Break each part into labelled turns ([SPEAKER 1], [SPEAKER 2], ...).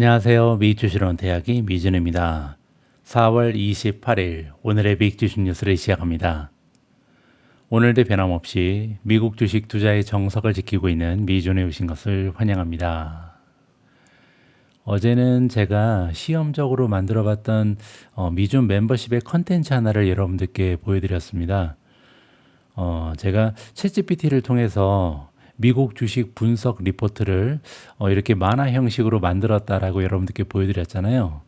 [SPEAKER 1] 안녕하세요. 미주실원 대학의 미준입니다. 4월 28일 오늘의 빅 주식 뉴스를 시작합니다. 오늘도 변함없이 미국 주식 투자의 정석을 지키고 있는 미준에 오신 것을 환영합니다. 어제는 제가 시험적으로 만들어봤던 미준 멤버십의 컨텐츠 하나를 여러분들께 보여드렸습니다. 제가 챗GPT를 통해서 미국 주식 분석 리포트를 이렇게 만화 형식으로 만들었다라고 여러분들께 보여드렸잖아요.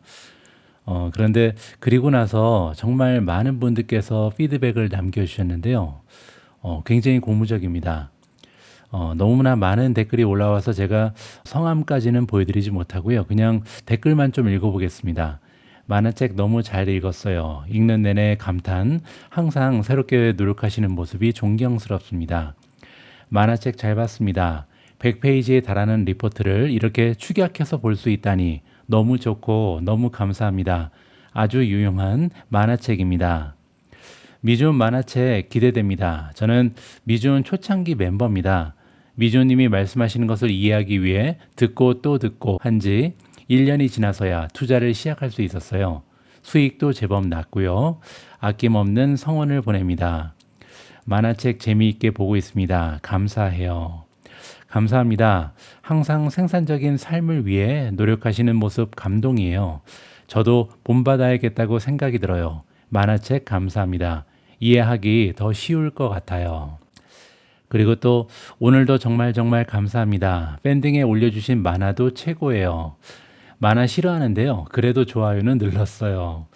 [SPEAKER 1] 그런데 그리고 나서 정말 많은 분들께서 피드백을 남겨주셨는데요. 굉장히 고무적입니다. 너무나 많은 댓글이 올라와서 제가 성함까지는 보여드리지 못하고요. 그냥 댓글만 좀 읽어보겠습니다. 만화책 너무 잘 읽었어요. 읽는 내내 감탄. 항상 새롭게 노력하시는 모습이 존경스럽습니다. 만화책 잘 봤습니다. 100페이지에 달하는 리포트를 이렇게 축약해서 볼 수 있다니 너무 좋고 너무 감사합니다. 아주 유용한 만화책입니다. 미준 만화책 기대됩니다. 저는 미준 초창기 멤버입니다. 미준님이 말씀하시는 것을 이해하기 위해 듣고 또 듣고 한지 1년이 지나서야 투자를 시작할 수 있었어요. 수익도 제법 났고요. 아낌없는 성원을 보냅니다. 만화책 재미있게 보고 있습니다. 감사해요. 감사합니다. 항상 생산적인 삶을 위해 노력하시는 모습 감동이에요. 저도 본받아야겠다고 생각이 들어요. 만화책 감사합니다. 이해하기 더 쉬울 것 같아요. 그리고 또 오늘도 정말 감사합니다. 밴딩에 올려주신 만화도 최고예요. 만화 싫어하는데요. 그래도 좋아요는 눌렀어요.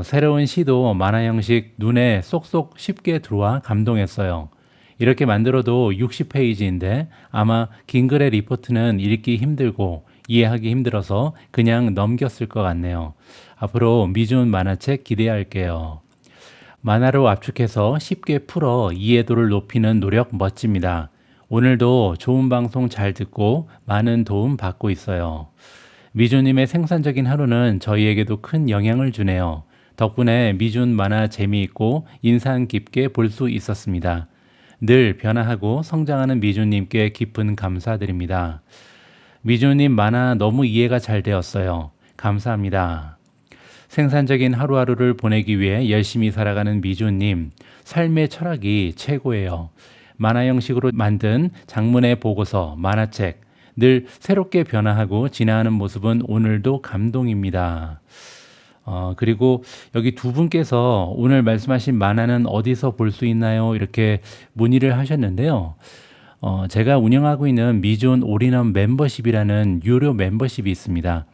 [SPEAKER 1] 새로운 시도 만화 형식 눈에 쏙쏙 쉽게 들어와 감동했어요. 이렇게 만들어도 60페이지인데 아마 긴 글의 리포트는 읽기 힘들고 이해하기 힘들어서 그냥 넘겼을 것 같네요. 앞으로 미준 만화책 기대할게요. 만화로 압축해서 쉽게 풀어 이해도를 높이는 노력 멋집니다. 오늘도 좋은 방송 잘 듣고 많은 도움 받고 있어요. 미준님의 생산적인 하루는 저희에게도 큰 영향을 주네요. 덕분에 미준 만화 재미있고 인상 깊게 볼 수 있었습니다. 늘 변화하고 성장하는 미준님께 깊은 감사드립니다. 미준님 만화 너무 이해가 잘 되었어요. 감사합니다. 생산적인 하루하루를 보내기 위해 열심히 살아가는 미준님, 삶의 철학이 최고예요. 만화 형식으로 만든 장문의 보고서, 만화책, 늘 새롭게 변화하고 진화하는 모습은 오늘도 감동입니다. 그리고 여기 두 분께서 오늘 말씀하신 만화는 어디서 볼 수 있나요? 이렇게 문의를 하셨는데요. 제가 운영하고 있는 미준 올인원 멤버십이라는 유료 멤버십이 있습니다.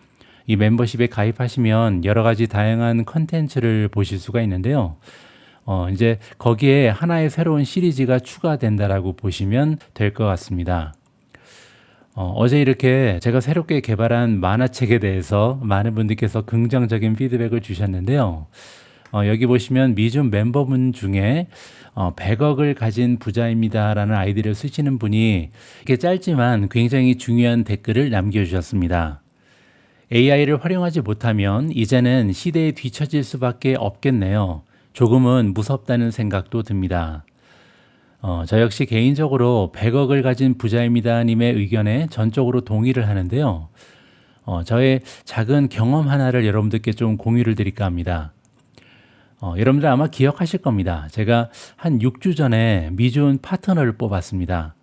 [SPEAKER 1] 이 멤버십에 가입하시면 여러 가지 다양한 컨텐츠를 보실 수가 있는데요. 이제 거기에 하나의 새로운 시리즈가 추가된다라고 보시면 될 것 같습니다. 어제 이렇게 제가 새롭게 개발한 만화책에 대해서 많은 분들께서 긍정적인 피드백을 주셨는데요. 여기 보시면 미준 멤버분 중에 100억을 가진 부자입니다라는 아이디를 쓰시는 분이 이렇게 짧지만 굉장히 중요한 댓글을 남겨주셨습니다. AI를 활용하지 못하면 이제는 시대에 뒤처질 수밖에 없겠네요. 조금은 무섭다는 생각도 듭니다. 저 역시 개인적으로 100억을 가진 부자입니다 님의 의견에 전적으로 동의를 하는데요. 저의 작은 경험 하나를 여러분들께 좀 공유를 드릴까 합니다. 여러분들 아마 기억하실 겁니다. 제가 한 6주 전에 미준 파트너를 뽑았습니다.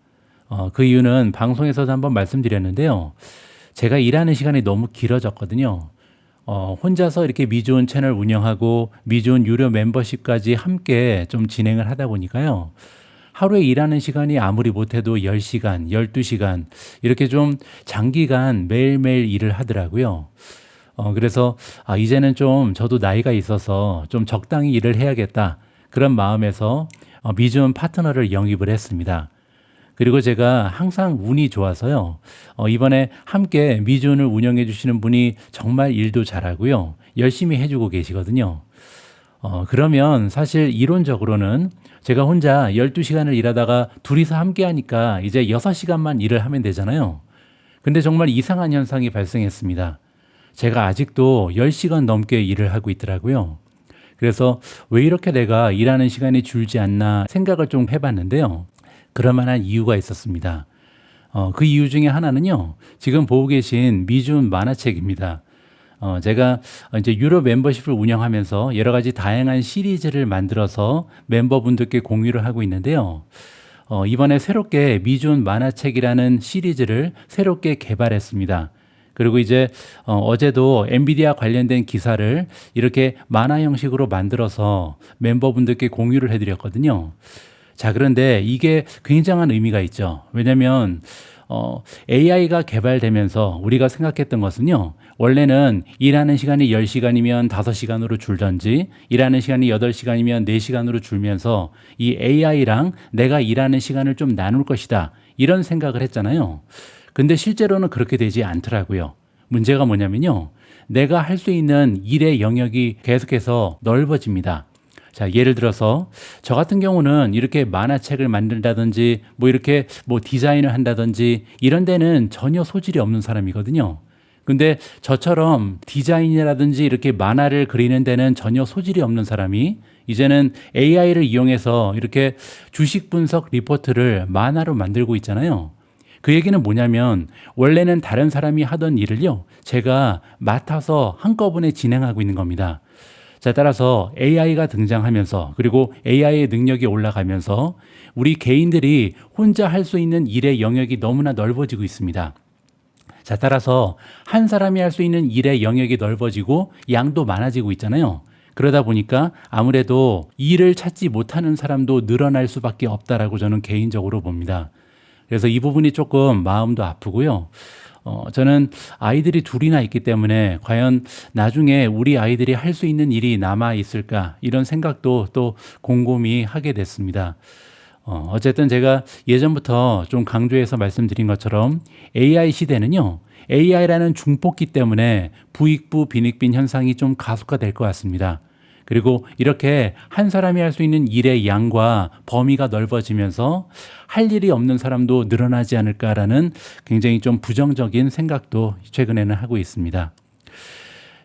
[SPEAKER 1] 그 이유는 방송에서도 한번 말씀드렸는데요. 제가 일하는 시간이 너무 길어졌거든요. 혼자서 이렇게 미준 채널 운영하고 미준 유료 멤버십까지 함께 좀 진행을 하다 보니까요. 하루에 일하는 시간이 아무리 못해도 10시간, 12시간 이렇게 좀 장기간 매일매일 일을 하더라고요. 그래서 이제는 좀 저도 나이가 있어서 좀 적당히 일을 해야겠다. 그런 마음에서 미준 파트너를 영입을 했습니다. 그리고 제가 항상 운이 좋아서요. 이번에 함께 미준을 운영해 주시는 분이 정말 일도 잘하고요. 열심히 해주고 계시거든요. 그러면 사실 이론적으로는 제가 혼자 12시간을 일하다가 둘이서 함께 하니까 이제 6시간만 일을 하면 되잖아요. 근데 정말 이상한 현상이 발생했습니다. 제가 아직도 10시간 넘게 일을 하고 있더라고요. 그래서 왜 이렇게 내가 일하는 시간이 줄지 않나 생각을 좀 해봤는데요. 그럴 만한 이유가 있었습니다. 그 이유 중에 하나는요, 지금 보고 계신 미준 만화책입니다. 제가 이제 유료 멤버십을 운영하면서 여러 가지 다양한 시리즈를 만들어서 멤버분들께 공유를 하고 있는데요. 이번에 새롭게 미준 만화책이라는 시리즈를 새롭게 개발했습니다. 그리고 이제 어제도 엔비디아 관련된 기사를 이렇게 만화 형식으로 만들어서 멤버분들께 공유를 해드렸거든요. 자, 그런데 이게 굉장한 의미가 있죠. 왜냐하면 AI가 개발되면서 우리가 생각했던 것은요, 원래는 일하는 시간이 10시간이면 5시간으로 줄던지 일하는 시간이 8시간이면 4시간으로 줄면서 이 AI랑 내가 일하는 시간을 좀 나눌 것이다, 이런 생각을 했잖아요. 근데 실제로는 그렇게 되지 않더라고요. 문제가 뭐냐면요, 내가 할 수 있는 일의 영역이 계속해서 넓어집니다. 자, 예를 들어서 저 같은 경우는 이렇게 만화책을 만든다든지 뭐 이렇게 뭐 디자인을 한다든지 이런 데는 전혀 소질이 없는 사람이거든요. 근데 저처럼 디자인이라든지 이렇게 만화를 그리는 데는 전혀 소질이 없는 사람이 이제는 AI를 이용해서 이렇게 주식 분석 리포트를 만화로 만들고 있잖아요. 그 얘기는 뭐냐면 원래는 다른 사람이 하던 일을요, 제가 맡아서 한꺼번에 진행하고 있는 겁니다. 자, 따라서 AI가 등장하면서 그리고 AI의 능력이 올라가면서 우리 개인들이 혼자 할 수 있는 일의 영역이 너무나 넓어지고 있습니다. 자, 따라서 한 사람이 할 수 있는 일의 영역이 넓어지고 양도 많아지고 있잖아요. 그러다 보니까 아무래도 일을 찾지 못하는 사람도 늘어날 수밖에 없다라고 저는 개인적으로 봅니다. 그래서 이 부분이 조금 마음도 아프고요. 저는 아이들이 둘이나 있기 때문에 과연 나중에 우리 아이들이 할 수 있는 일이 남아 있을까, 이런 생각도 또 곰곰이 하게 됐습니다. 어쨌든 제가 예전부터 좀 강조해서 말씀드린 것처럼 AI 시대는요, AI라는 중폭기 때문에 부익부 빈익빈 현상이 좀 가속화될 것 같습니다. 그리고 이렇게 한 사람이 할 수 있는 일의 양과 범위가 넓어지면서 할 일이 없는 사람도 늘어나지 않을까라는 굉장히 좀 부정적인 생각도 최근에는 하고 있습니다.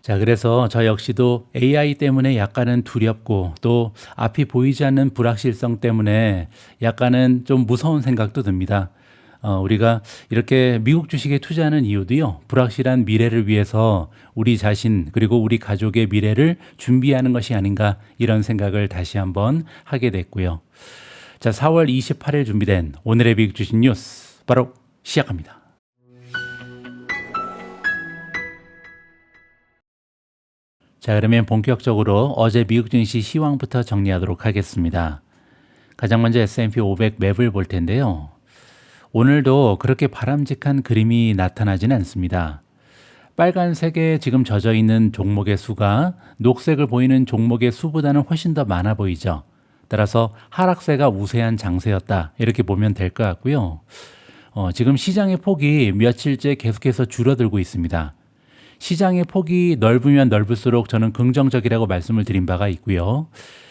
[SPEAKER 1] 자, 그래서 저 역시도 AI 때문에 약간은 두렵고 또 앞이 보이지 않는 불확실성 때문에 약간은 좀 무서운 생각도 듭니다. 우리가 이렇게 미국 주식에 투자하는 이유도요, 불확실한 미래를 위해서 우리 자신 그리고 우리 가족의 미래를 준비하는 것이 아닌가, 이런 생각을 다시 한번 하게 됐고요. 자, 4월 28일 준비된 오늘의 미국 주식 뉴스 바로 시작합니다. 자, 그러면 본격적으로 어제 미국 증시 시황부터 정리하도록 하겠습니다. 가장 먼저 S&P 500 맵을 볼 텐데요. 오늘도 그렇게 바람직한 그림이 나타나지는 않습니다. 빨간색에 지금 젖어 있는 종목의 수가 녹색을 보이는 종목의 수보다는 훨씬 더 많아 보이죠. 따라서 하락세가 우세한 장세였다, 이렇게 보면 될 것 같고요. 지금 시장의 폭이 며칠째 계속해서 줄어들고 있습니다. 시장의 폭이 넓으면 넓을수록 저는 긍정적이라고 말씀을 드린 바가 있고요.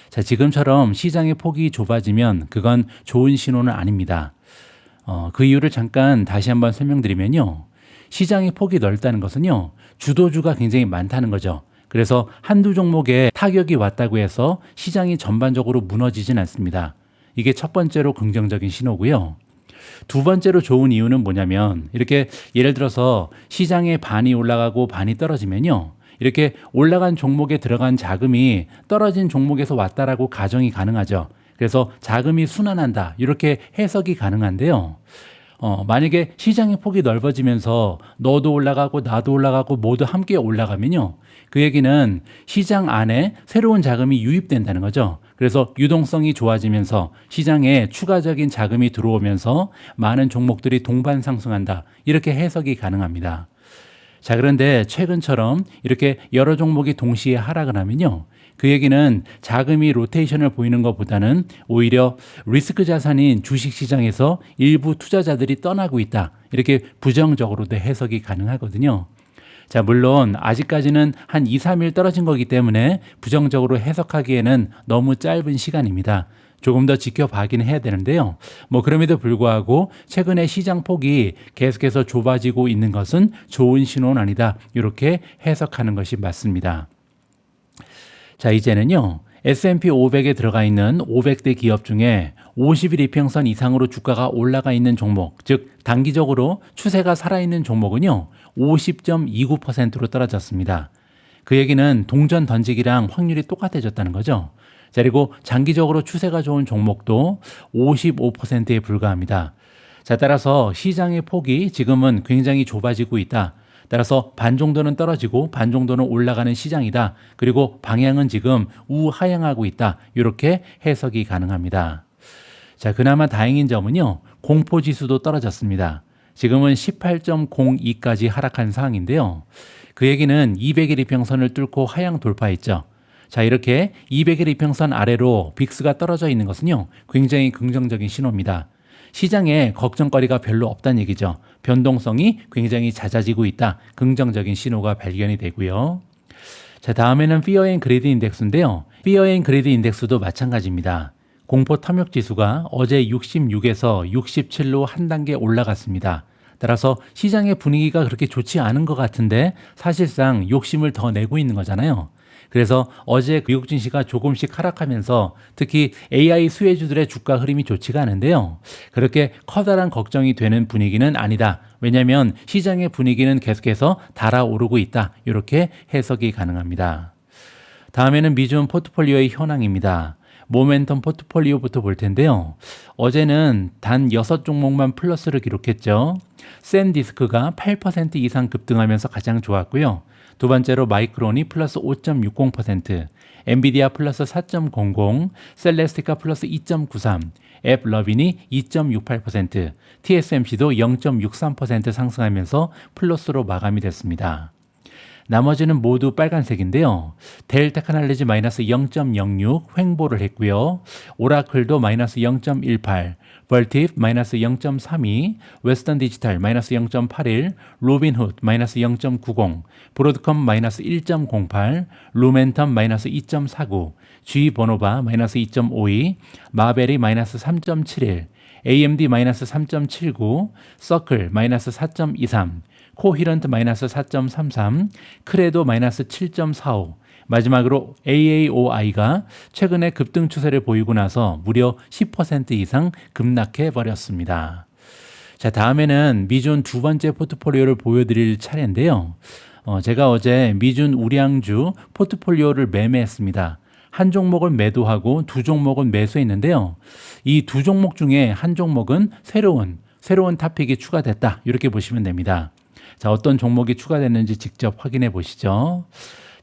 [SPEAKER 1] 자, 지금처럼 시장의 폭이 좁아지면 그건 좋은 신호는 아닙니다. 그 이유를 잠깐 다시 한번 설명드리면요, 시장의 폭이 넓다는 것은요, 주도주가 굉장히 많다는 거죠. 그래서 한두 종목에 타격이 왔다고 해서 시장이 전반적으로 무너지진 않습니다. 이게 첫 번째로 긍정적인 신호고요. 두 번째로 좋은 이유는 뭐냐면, 이렇게 예를 들어서 시장의 반이 올라가고 반이 떨어지면요, 이렇게 올라간 종목에 들어간 자금이 떨어진 종목에서 왔다라고 가정이 가능하죠. 그래서 자금이 순환한다, 이렇게 해석이 가능한데요. 만약에 시장의 폭이 넓어지면서 너도 올라가고 나도 올라가고 모두 함께 올라가면요, 그 얘기는 시장 안에 새로운 자금이 유입된다는 거죠. 그래서 유동성이 좋아지면서 시장에 추가적인 자금이 들어오면서 많은 종목들이 동반 상승한다, 이렇게 해석이 가능합니다. 자, 그런데 최근처럼 이렇게 여러 종목이 동시에 하락을 하면요, 그 얘기는 자금이 로테이션을 보이는 것보다는 오히려 리스크 자산인 주식시장에서 일부 투자자들이 떠나고 있다, 이렇게 부정적으로도 해석이 가능하거든요. 자, 물론 아직까지는 한 2, 3일 떨어진 거기 때문에 부정적으로 해석하기에는 너무 짧은 시간입니다. 조금 더 지켜봐긴 해야 되는데요. 그럼에도 불구하고 최근에 시장 폭이 계속해서 좁아지고 있는 것은 좋은 신호는 아니다, 이렇게 해석하는 것이 맞습니다. 자, 이제는요, S&P 500에 들어가 있는 500대 기업 중에 50일 이평선 이상으로 주가가 올라가 있는 종목, 즉 단기적으로 추세가 살아있는 종목은요 50.29%로 떨어졌습니다. 그 얘기는 동전 던지기랑 확률이 똑같아졌다는 거죠. 자, 그리고 장기적으로 추세가 좋은 종목도 55%에 불과합니다. 자, 따라서 시장의 폭이 지금은 굉장히 좁아지고 있다. 따라서 반 정도는 떨어지고 반 정도는 올라가는 시장이다. 그리고 방향은 지금 우하향하고 있다. 이렇게 해석이 가능합니다. 자, 그나마 다행인 점은요. 공포지수도 떨어졌습니다. 지금은 18.02까지 하락한 상황인데요. 그 얘기는 200일 이평선을 뚫고 하향 돌파했죠. 자, 이렇게 200일 이평선 아래로 빅스가 떨어져 있는 것은요. 굉장히 긍정적인 신호입니다. 시장에 걱정거리가 별로 없다는 얘기죠. 변동성이 굉장히 잦아지고 있다. 긍정적인 신호가 발견이 되고요. 자, 다음에는 Fear and Greed 인덱스인데요. Fear and Greed 인덱스도 마찬가지입니다. 공포 탐욕 지수가 어제 66에서 67로 한 단계 올라갔습니다. 따라서 시장의 분위기가 그렇게 좋지 않은 것 같은데 사실상 욕심을 더 내고 있는 거잖아요. 그래서 어제 미국 증시가 조금씩 하락하면서 특히 AI 수혜주들의 주가 흐름이 좋지가 않은데요. 그렇게 커다란 걱정이 되는 분위기는 아니다. 왜냐하면 시장의 분위기는 계속해서 달아오르고 있다. 이렇게 해석이 가능합니다. 다음에는 미중 포트폴리오의 현황입니다. 모멘텀 포트폴리오부터 볼 텐데요. 어제는 단 6종목만 플러스를 기록했죠. 샌디스크가 8% 이상 급등하면서 가장 좋았고요. 두 번째로 마이크론이 플러스 5.60%, 엔비디아 플러스 4.00, 셀레스티카 플러스 2.93, 앱러빈이 2.68%, TSMC도 0.63% 상승하면서 플러스로 마감이 됐습니다. 나머지는 모두 빨간색인데요. 델 테크놀로지 마이너스 0.06 횡보를 했고요. 오라클도 마이너스 0.18, 벌티프 마이너스 0.32, 웨스턴 디지털 마이너스 0.81, 로빈훗 마이너스 0.90, 브로드컴 마이너스 1.08, 루멘텀 마이너스 2.49, G보노바 마이너스 2.52, 마벨이 마이너스 3.71, AMD 마이너스 3.79, 서클 마이너스 4.23, 코히런트 마이너스 4.33, 크레도 마이너스 7.45, 마지막으로 AAOI가 최근에 급등 추세를 보이고 나서 무려 10% 이상 급락해 버렸습니다. 자, 다음에는 미준 두 번째 포트폴리오를 보여드릴 차례인데요. 제가 어제 미준 우량주 포트폴리오를 매매했습니다. 한 종목을 매도하고 두 종목은 매수했는데요. 이 두 종목 중에 한 종목은 새로운 탑픽이 추가됐다. 이렇게 보시면 됩니다. 자, 어떤 종목이 추가됐는지 직접 확인해 보시죠.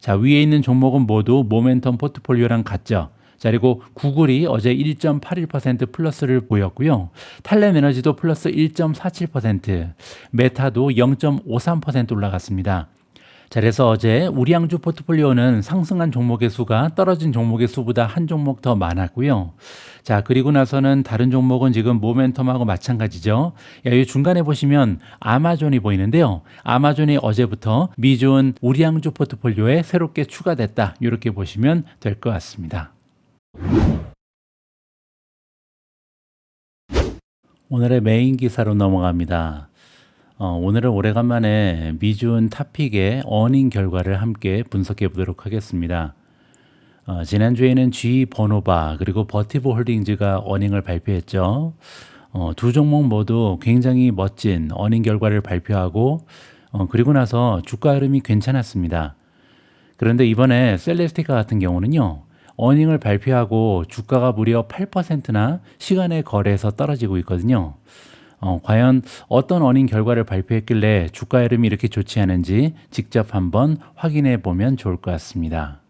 [SPEAKER 1] 자, 위에 있는 종목은 모두 모멘텀 포트폴리오랑 같죠. 자, 그리고 구글이 어제 1.81% 플러스를 보였고요. 탈렘 에너지도 플러스 1.47%, 메타도 0.53% 올라갔습니다. 자, 그래서 어제 우량주 포트폴리오는 상승한 종목의 수가 떨어진 종목의 수보다 한 종목 더 많았고요. 자, 그리고 나서는 다른 종목은 지금 모멘텀하고 마찬가지죠. 이 중간에 보시면 아마존이 보이는데요. 아마존이 어제부터 미준 우량주 포트폴리오에 새롭게 추가됐다. 이렇게 보시면 될 것 같습니다. 오늘의 메인 기사로 넘어갑니다. 오늘은 오래간만에 미준 탑픽의 어닝 결과를 함께 분석해 보도록 하겠습니다. 지난주에는 G버노바 그리고 버티브 홀딩즈가 어닝을 발표했죠. 두 종목 모두 굉장히 멋진 어닝 결과를 발표하고 그리고 나서 주가 흐름이 괜찮았습니다. 그런데 이번에 셀레스티카 같은 경우는요. 어닝을 발표하고 주가가 무려 8%나 시간의 거래에서 떨어지고 있거든요. 과연 어떤 어닝 결과를 발표했길래 주가 흐름이 이렇게 좋지 않은지 직접 한번 확인해 보면 좋을 것 같습니다.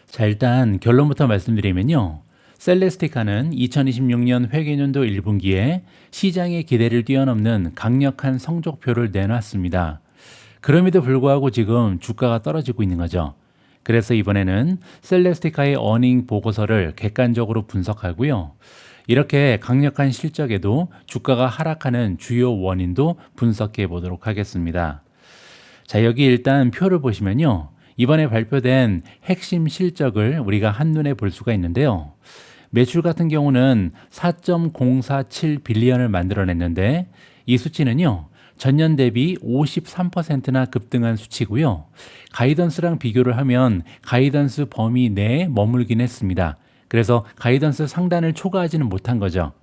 [SPEAKER 1] 자, 일단 결론부터 말씀드리면요. 셀레스티카는 2026년 회계연도 1분기에 시장의 기대를 뛰어넘는 강력한 성적표를 내놨습니다. 그럼에도 불구하고 지금 주가가 떨어지고 있는 거죠. 그래서 이번에는 셀레스티카의 어닝 보고서를 객관적으로 분석하고요. 이렇게 강력한 실적에도 주가가 하락하는 주요 원인도 분석해 보도록 하겠습니다. 자, 여기 일단 표를 보시면요. 이번에 발표된 핵심 실적을 우리가 한눈에 볼 수가 있는데요. 매출 같은 경우는 4.047 빌리언을 만들어냈는데 이 수치는요. 전년 대비 53%나 급등한 수치고요. 가이던스랑 비교를 하면 가이던스 범위 내에 머물긴 했습니다. 그래서 가이던스 상단을 초과하지는 못한 거죠.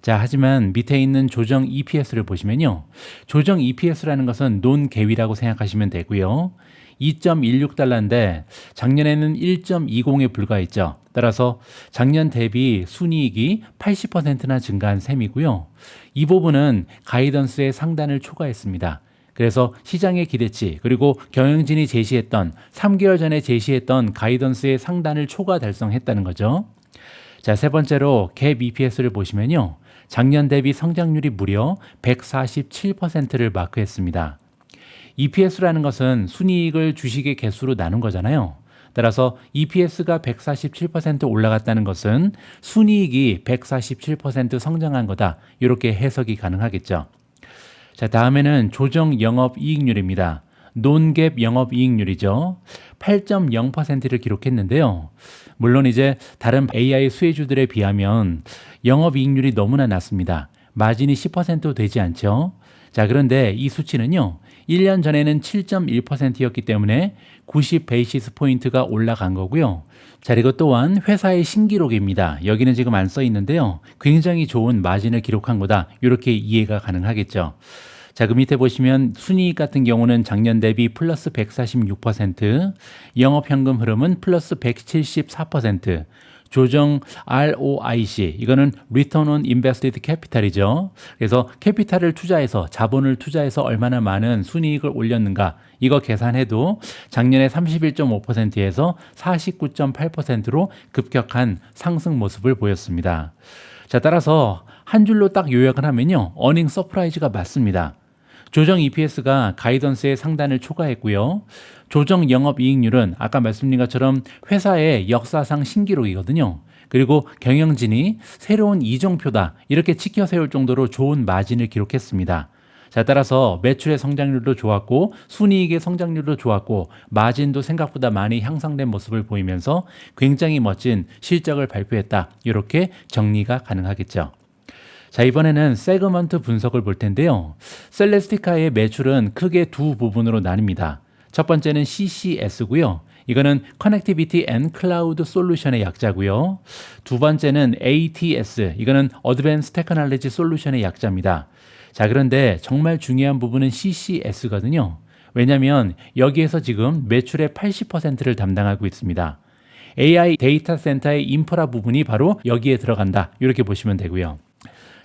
[SPEAKER 1] 자, 하지만 밑에 있는 조정 EPS를 보시면요. 조정 EPS라는 것은 논개위라고 생각하시면 되고요. 2.16달러인데 작년에는 1.20에 불과했죠. 따라서 작년 대비 순이익이 80%나 증가한 셈이고요. 이 부분은 가이던스의 상단을 초과했습니다. 그래서 시장의 기대치 그리고 경영진이 제시했던 3개월 전에 제시했던 가이던스의 상단을 초과 달성했다는 거죠. 자, 세 번째로 갭 EPS를 보시면요. 작년 대비 성장률이 무려 147%를 마크했습니다. EPS라는 것은 순이익을 주식의 개수로 나눈 거잖아요. 따라서 EPS가 147% 올라갔다는 것은 순이익이 147% 성장한 거다. 이렇게 해석이 가능하겠죠. 자, 다음에는 조정 영업이익률입니다. 논갭 영업이익률이죠. 8.0%를 기록했는데요. 물론 이제 다른 AI 수혜주들에 비하면 영업이익률이 너무나 낮습니다. 마진이 10% 되지 않죠. 자, 그런데 이 수치는요. 1년 전에는 7.1%였기 때문에 90 베이시스 포인트가 올라간 거고요. 자, 그리고 또한 회사의 신기록입니다. 여기는 지금 안 써 있는데요. 굉장히 좋은 마진을 기록한 거다. 이렇게 이해가 가능하겠죠. 자, 그 밑에 보시면 순이익 같은 경우는 작년 대비 플러스 146%, 영업현금 흐름은 플러스 174%, 조정 ROIC, 이거는 Return on Invested Capital이죠. 그래서 캐피탈을 투자해서, 자본을 투자해서 얼마나 많은 순이익을 올렸는가, 이거 계산해도 작년에 31.5%에서 49.8%로 급격한 상승 모습을 보였습니다. 자, 따라서 한 줄로 딱 요약을 하면요. 어닝 서프라이즈가 맞습니다. 조정 EPS가 가이던스의 상단을 초과했고요. 조정 영업이익률은 아까 말씀드린 것처럼 회사의 역사상 신기록이거든요. 그리고 경영진이 새로운 이정표다 이렇게 치켜 세울 정도로 좋은 마진을 기록했습니다. 자, 따라서 매출의 성장률도 좋았고 순이익의 성장률도 좋았고 마진도 생각보다 많이 향상된 모습을 보이면서 굉장히 멋진 실적을 발표했다. 이렇게 정리가 가능하겠죠. 자, 이번에는 세그먼트 분석을 볼 텐데요. 셀레스티카의 매출은 크게 두 부분으로 나뉩니다. 첫 번째는 CCS고요. 이거는 Connectivity and Cloud Solution의 약자고요. 두 번째는 ATS, 이거는 Advanced Technology Solution의 약자입니다. 자, 그런데 정말 중요한 부분은 CCS거든요. 왜냐하면 여기에서 지금 매출의 80%를 담당하고 있습니다. AI 데이터 센터의 인프라 부분이 바로 여기에 들어간다. 이렇게 보시면 되고요.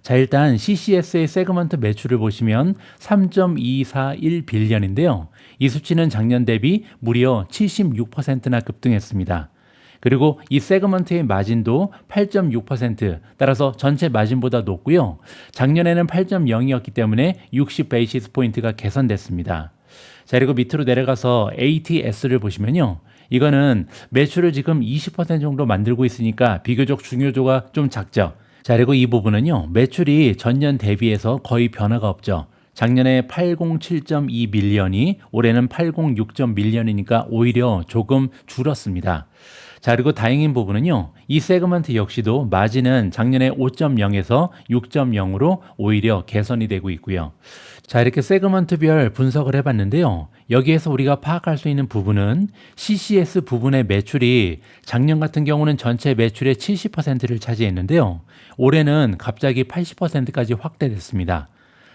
[SPEAKER 1] 자, 일단 CCS의 세그먼트 매출을 보시면 3.241빌리언인데요. 이 수치는 작년 대비 무려 76%나 급등했습니다. 그리고 이 세그먼트의 마진도 8.6%, 따라서 전체 마진보다 높고요. 작년에는 8.0이었기 때문에 60 베이시스 포인트가 개선됐습니다. 자, 그리고 밑으로 내려가서 ATS를 보시면요. 이거는 매출을 지금 20% 정도 만들고 있으니까 비교적 중요도가 좀 작죠. 자, 그리고 이 부분은요. 매출이 전년 대비해서 거의 변화가 없죠. 작년에 807.2밀리언이 올해는 806.밀리언이니까 오히려 조금 줄었습니다. 자, 그리고 다행인 부분은요. 이 세그먼트 역시도 마진은 작년에 5.0에서 6.0으로 오히려 개선이 되고 있고요. 자, 이렇게 세그먼트별 분석을 해봤는데요. 여기에서 우리가 파악할 수 있는 부분은 CCS 부분의 매출이 작년 같은 경우는 전체 매출의 70%를 차지했는데요. 올해는 갑자기 80%까지 확대됐습니다.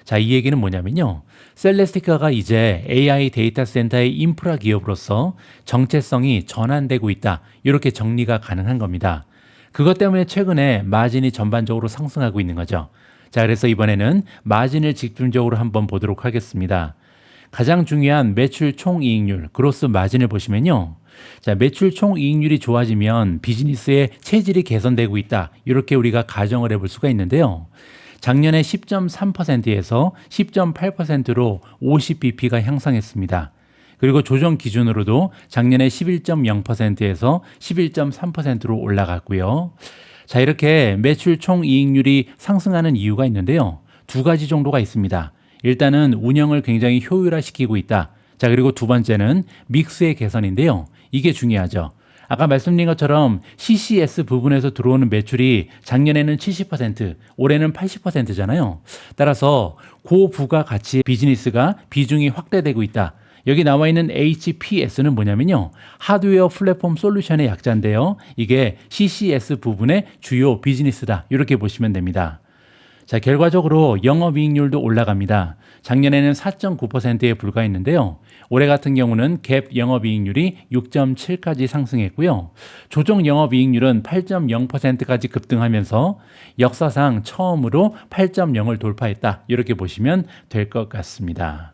[SPEAKER 1] 자, 이 얘기는 뭐냐면요. 셀레스티카가 이제 AI 데이터 센터의 인프라 기업으로서 정체성이 전환되고 있다. 이렇게 정리가 가능한 겁니다. 그것 때문에 최근에 마진이 전반적으로 상승하고 있는 거죠. 자, 그래서 이번에는 마진을 집중적으로 한번 보도록 하겠습니다. 가장 중요한 매출 총이익률, 그로스 마진을 보시면요. 자, 매출 총이익률이 좋아지면 비즈니스의 체질이 개선되고 있다. 이렇게 우리가 가정을 해볼 수가 있는데요. 작년에 10.3%에서 10.8%로 50bp가 향상했습니다. 그리고 조정 기준으로도 작년에 11.0%에서 11.3%로 올라갔고요. 자, 이렇게 매출 총이익률이 상승하는 이유가 있는데요. 두 가지 정도가 있습니다. 일단은 운영을 굉장히 효율화시키고 있다. 자, 그리고 두 번째는 믹스의 개선인데요. 이게 중요하죠. 아까 말씀드린 것처럼 CCS 부분에서 들어오는 매출이 작년에는 70%, 올해는 80%잖아요. 따라서 고부가가치 비즈니스가 비중이 확대되고 있다. 여기 나와 있는 HPS는 뭐냐면요. 하드웨어 플랫폼 솔루션의 약자인데요. 이게 CCS 부분의 주요 비즈니스다. 이렇게 보시면 됩니다. 자, 결과적으로 영업이익률도 올라갑니다. 작년에는 4.9%에 불과했는데요. 올해 같은 경우는 갭 영업이익률이 6.7까지 상승했고요. 조정 영업이익률은 8.0%까지 급등하면서 역사상 처음으로 8.0을 돌파했다. 이렇게 보시면 될 것 같습니다.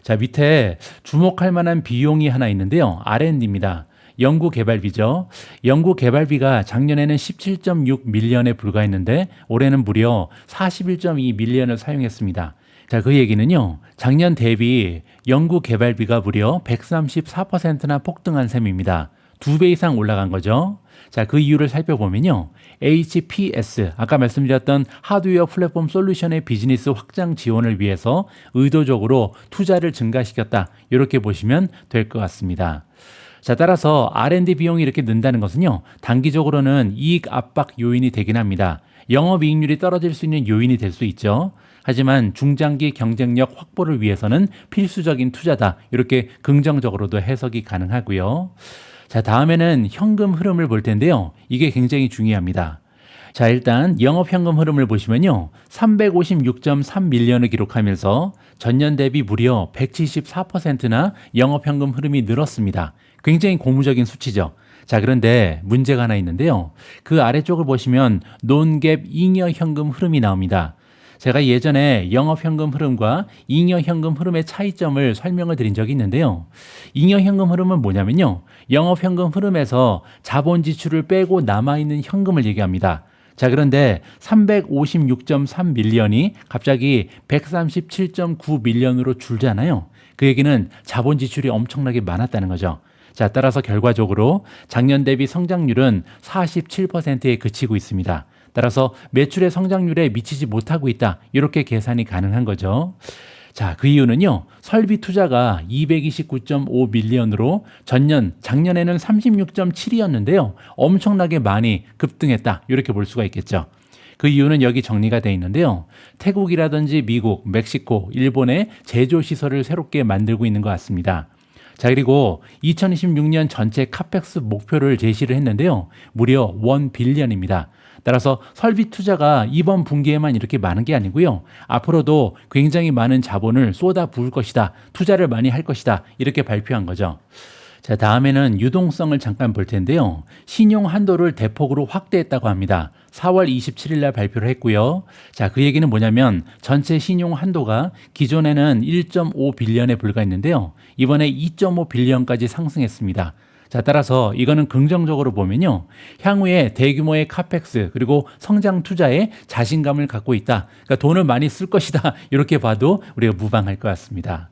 [SPEAKER 1] 자, 밑에 주목할 만한 비용이 하나 있는데요. R&D입니다. 연구개발비죠. 연구개발비가 작년에는 17.6 밀리언에 불과했는데 올해는 무려 41.2 밀리언을 사용했습니다. 자, 그 얘기는요. 작년 대비 연구개발비가 무려 134%나 폭등한 셈입니다. 2배 이상 올라간 거죠. 자, 그 이유를 살펴보면요. HPS, 아까 말씀드렸던 하드웨어 플랫폼 솔루션의 비즈니스 확장 지원을 위해서 의도적으로 투자를 증가시켰다. 이렇게 보시면 될 것 같습니다. 자, 따라서 R&D 비용이 이렇게 는다는 것은요. 단기적으로는 이익 압박 요인이 되긴 합니다. 영업이익률이 떨어질 수 있는 요인이 될 수 있죠. 하지만 중장기 경쟁력 확보를 위해서는 필수적인 투자다. 이렇게 긍정적으로도 해석이 가능하고요. 자, 다음에는 현금 흐름을 볼 텐데요. 이게 굉장히 중요합니다. 자, 일단 영업현금 흐름을 보시면요. 356.3 밀리언을 기록하면서 전년 대비 무려 174%나 영업현금 흐름이 늘었습니다. 굉장히 고무적인 수치죠. 자, 그런데 문제가 하나 있는데요. 그 아래쪽을 보시면 논갭 잉여현금 흐름이 나옵니다. 제가 예전에 영업현금 흐름과 잉여현금 흐름의 차이점을 설명을 드린 적이 있는데요. 잉여현금 흐름은 뭐냐면요. 영업현금 흐름에서 자본 지출을 빼고 남아있는 현금을 얘기합니다. 자, 그런데 356.3 밀리언이 갑자기 137.9 밀리언으로 줄잖아요. 그 얘기는 자본 지출이 엄청나게 많았다는 거죠. 자, 따라서 결과적으로 작년 대비 성장률은 47%에 그치고 있습니다. 따라서 매출의 성장률에 미치지 못하고 있다. 이렇게 계산이 가능한 거죠. 자, 그 이유는요. 설비 투자가 229.5 밀리언으로 작년에는 36.7이었는데요. 엄청나게 많이 급등했다. 이렇게 볼 수가 있겠죠. 그 이유는 여기 정리가 되어 있는데요. 태국이라든지 미국, 멕시코, 일본의 제조시설을 새롭게 만들고 있는 것 같습니다. 자, 그리고 2026년 전체 카펙스 목표를 제시를 했는데요. 무려 1 빌리언입니다. 따라서 설비 투자가 이번 분기에만 이렇게 많은 게 아니고요. 앞으로도 굉장히 많은 자본을 쏟아 부을 것이다. 투자를 많이 할 것이다. 이렇게 발표한 거죠. 자, 다음에는 유동성을 잠깐 볼 텐데요. 신용 한도를 대폭으로 확대했다고 합니다. 4월 27일 날 발표를 했고요. 자, 그 얘기는 뭐냐면 전체 신용 한도가 기존에는 1.5 빌리언에 불과했는데요. 이번에 2.5 빌리언까지 상승했습니다. 자, 따라서 이거는 긍정적으로 보면요. 향후에 대규모의 카펙스 그리고 성장 투자에 자신감을 갖고 있다. 그러니까 돈을 많이 쓸 것이다. 이렇게 봐도 우리가 무방할 것 같습니다.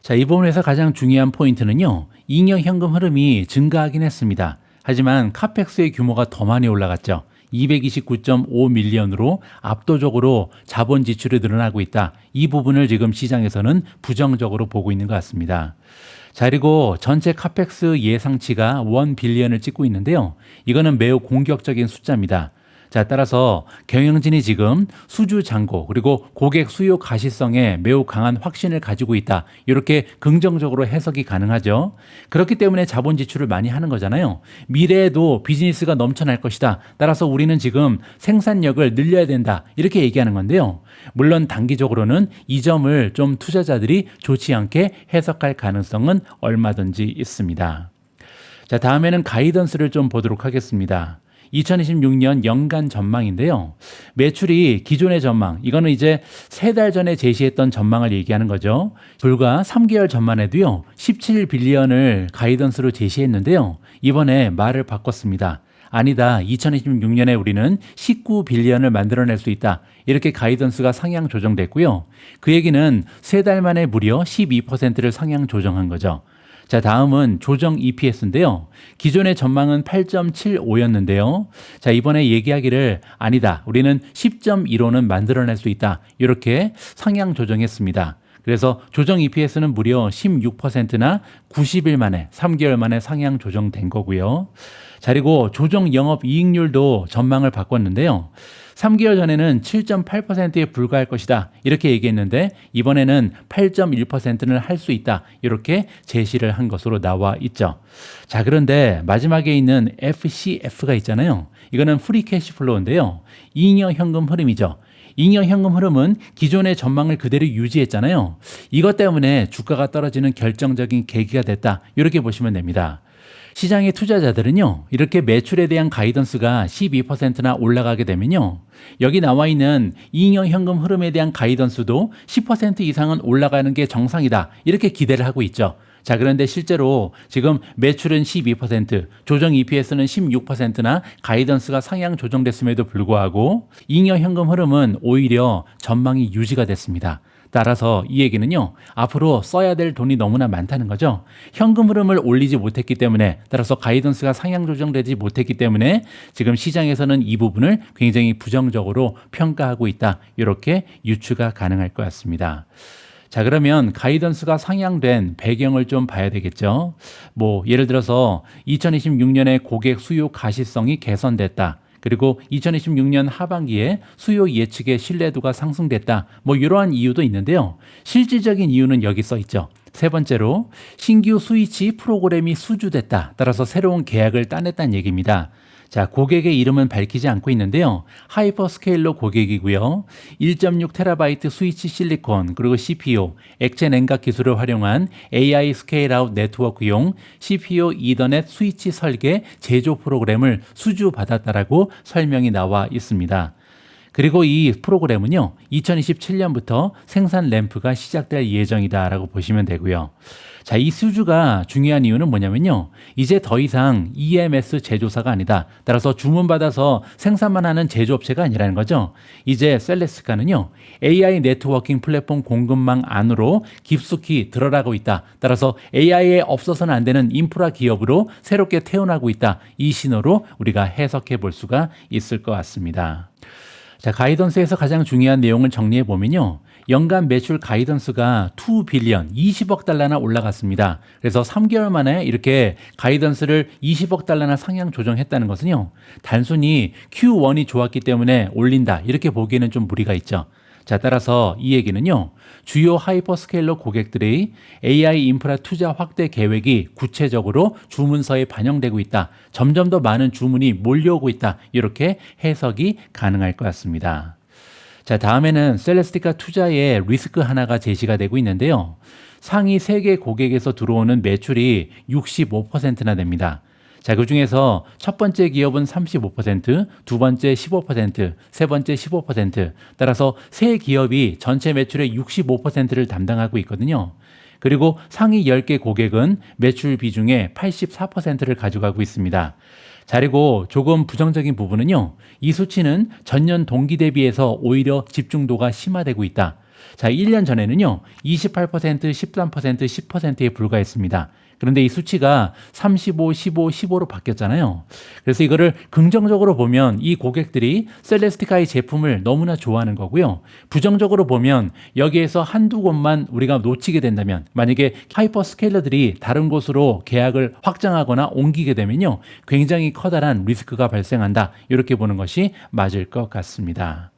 [SPEAKER 1] 자, 이 부분에서 가장 중요한 포인트는요. 잉여 현금 흐름이 증가하긴 했습니다. 하지만 카펙스의 규모가 더 많이 올라갔죠. 229.5 밀리언으로 압도적으로 자본 지출이 늘어나고 있다. 이 부분을 지금 시장에서는 부정적으로 보고 있는 것 같습니다. 자, 그리고 전체 카펙스 예상치가 1 빌리언을 찍고 있는데요. 이거는 매우 공격적인 숫자입니다. 자, 따라서 경영진이 지금 수주 잔고 그리고 고객 수요 가시성에 매우 강한 확신을 가지고 있다. 이렇게 긍정적으로 해석이 가능하죠. 그렇기 때문에 자본 지출을 많이 하는 거잖아요. 미래에도 비즈니스가 넘쳐날 것이다. 따라서 우리는 지금 생산력을 늘려야 된다. 이렇게 얘기하는 건데요. 물론 단기적으로는 이 점을 좀 투자자들이 좋지 않게 해석할 가능성은 얼마든지 있습니다. 자, 다음에는 가이던스를 좀 보도록 하겠습니다. 2026년 연간 전망인데요. 매출이 기존의 전망, 이거는 이제 3달 전에 제시했던 전망을 얘기하는 거죠. 불과 3개월 전만 해도요. 17 빌리언을 가이던스로 제시했는데요. 이번에 말을 바꿨습니다. 아니다. 2026년에 우리는 19 빌리언을 만들어낼 수 있다. 이렇게 가이던스가 상향 조정됐고요. 그 얘기는 3달 만에 무려 12%를 상향 조정한 거죠. 자, 다음은 조정 EPS인데요. 기존의 전망은 8.75였는데요. 자, 이번에 얘기하기를 아니다. 우리는 10.15는 만들어낼 수 있다. 이렇게 상향 조정했습니다. 그래서 조정 EPS는 무려 16%나 90일 만에 3개월 만에 상향 조정된 거고요. 자, 그리고 조정 영업이익률도 전망을 바꿨는데요. 3개월 전에는 7.8%에 불과할 것이다 이렇게 얘기했는데 이번에는 8.1%는 할 수 있다 이렇게 제시를 한 것으로 나와 있죠. 자, 그런데 마지막에 있는 FCF가 있잖아요. 이거는 프리 캐시 플로우인데요. 잉여 현금 흐름이죠. 잉여 현금 흐름은 기존의 전망을 그대로 유지했잖아요. 이것 때문에 주가가 떨어지는 결정적인 계기가 됐다 이렇게 보시면 됩니다. 시장의 투자자들은요, 이렇게 매출에 대한 가이던스가 12%나 올라가게 되면요, 여기 나와 있는 잉여 현금 흐름에 대한 가이던스도 10% 이상은 올라가는 게 정상이다 이렇게 기대를 하고 있죠. 자, 그런데 실제로 지금 매출은 12%, 조정 EPS는 16%나 가이던스가 상향 조정됐음에도 불구하고 잉여 현금 흐름은 오히려 전망이 유지가 됐습니다. 따라서 이 얘기는요, 앞으로 써야 될 돈이 너무나 많다는 거죠. 현금 흐름을 올리지 못했기 때문에, 따라서 가이던스가 상향 조정되지 못했기 때문에 지금 시장에서는 이 부분을 굉장히 부정적으로 평가하고 있다 이렇게 유추가 가능할 것 같습니다. 자, 그러면 가이던스가 상향된 배경을 좀 봐야 되겠죠. 뭐 예를 들어서 2026년에 고객 수요 가시성이 개선됐다. 그리고 2026년 하반기에 수요 예측의 신뢰도가 상승됐다. 뭐 이러한 이유도 있는데요. 실질적인 이유는 여기 써 있죠. 세 번째로 신규 스위치 프로그램이 수주됐다. 따라서 새로운 계약을 따냈다는 얘기입니다. 자, 고객의 이름은 밝히지 않고 있는데요. 하이퍼스케일러 고객이고요. 1.6TB 스위치 실리콘, 그리고 CPU, 액체 냉각 기술을 활용한 AI 스케일아웃 네트워크용 CPU 이더넷 스위치 설계 제조 프로그램을 수주받았다라고 설명이 나와 있습니다. 그리고 이 프로그램은요, 2027년부터 생산 램프가 시작될 예정이다라고 보시면 되고요. 자, 이 수주가 중요한 이유는 뭐냐면요, 이제 더 이상 EMS 제조사가 아니다. 따라서 주문받아서 생산만 하는 제조업체가 아니라는 거죠. 이제 셀레스카는요, AI 네트워킹 플랫폼 공급망 안으로 깊숙이 들어가고 있다. 따라서 AI에 없어서는 안 되는 인프라 기업으로 새롭게 태어나고 있다. 이 신호로 우리가 해석해 볼 수가 있을 것 같습니다. 자, 가이던스에서 가장 중요한 내용을 정리해 보면요, 연간 매출 가이던스가 2 빌리언, 20억 달러나 올라갔습니다. 그래서 3개월 만에 이렇게 가이던스를 20억 달러나 상향 조정했다는 것은요, 단순히 Q1이 좋았기 때문에 올린다 이렇게 보기에는 좀 무리가 있죠. 자, 따라서 이 얘기는요, 주요 하이퍼스케일러 고객들의 AI 인프라 투자 확대 계획이 구체적으로 주문서에 반영되고 있다. 점점 더 많은 주문이 몰려오고 있다. 이렇게 해석이 가능할 것 같습니다. 자, 다음에는 셀레스티카 투자의 리스크 하나가 제시가 되고 있는데요. 상위 3개 고객에서 들어오는 매출이 65%나 됩니다. 자, 그 중에서 첫 번째 기업은 35%, 두 번째 15%, 세 번째 15%, 따라서 세 기업이 전체 매출의 65%를 담당하고 있거든요. 그리고 상위 10개 고객은 매출 비중의 84%를 가져가고 있습니다. 자, 그리고 조금 부정적인 부분은요, 이 수치는 전년 동기 대비해서 오히려 집중도가 심화되고 있다. 자, 1년 전에는요, 28%, 13%, 10%에 불과했습니다. 그런데 이 수치가 35, 15, 15로 바뀌었잖아요. 그래서 이거를 긍정적으로 보면 이 고객들이 셀레스티카의 제품을 너무나 좋아하는 거고요. 부정적으로 보면 여기에서 한두 곳만 우리가 놓치게 된다면, 만약에 하이퍼스케일러들이 다른 곳으로 계약을 확장하거나 옮기게 되면요, 굉장히 커다란 리스크가 발생한다. 이렇게 보는 것이 맞을 것 같습니다.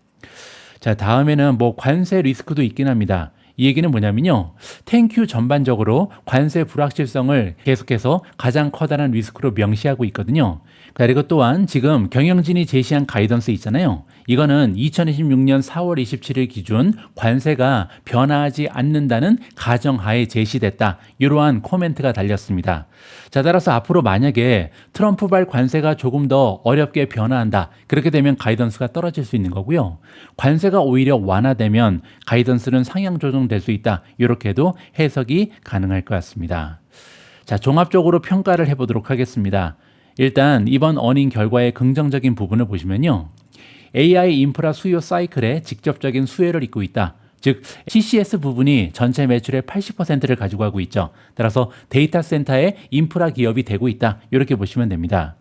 [SPEAKER 1] 자, 다음에는 뭐 관세 리스크도 있긴 합니다. 이 얘기는 뭐냐면요, 탱큐 전반적으로 관세 불확실성을 계속해서 가장 커다란 리스크로 명시하고 있거든요. 그리고 또한 지금 경영진이 제시한 가이던스 있잖아요. 이거는 2026년 4월 27일 기준 관세가 변화하지 않는다는 가정하에 제시됐다. 이러한 코멘트가 달렸습니다. 자, 따라서 앞으로 만약에 트럼프발 관세가 조금 더 어렵게 변화한다. 그렇게 되면 가이던스가 떨어질 수 있는 거고요. 관세가 오히려 완화되면 가이던스는 상향 조정될 수 있다. 이렇게도 해석이 가능할 것 같습니다. 자, 종합적으로 평가를 해보도록 하겠습니다. 일단 이번 어닝 결과의 긍정적인 부분을 보시면요, AI 인프라 수요 사이클에 직접적인 수혜를 잇고 있다. 즉 CCS 부분이 전체 매출의 80%를 가지고 가고 있죠. 따라서 데이터 센터의 인프라 기업이 되고 있다. 이렇게 보시면 됩니다.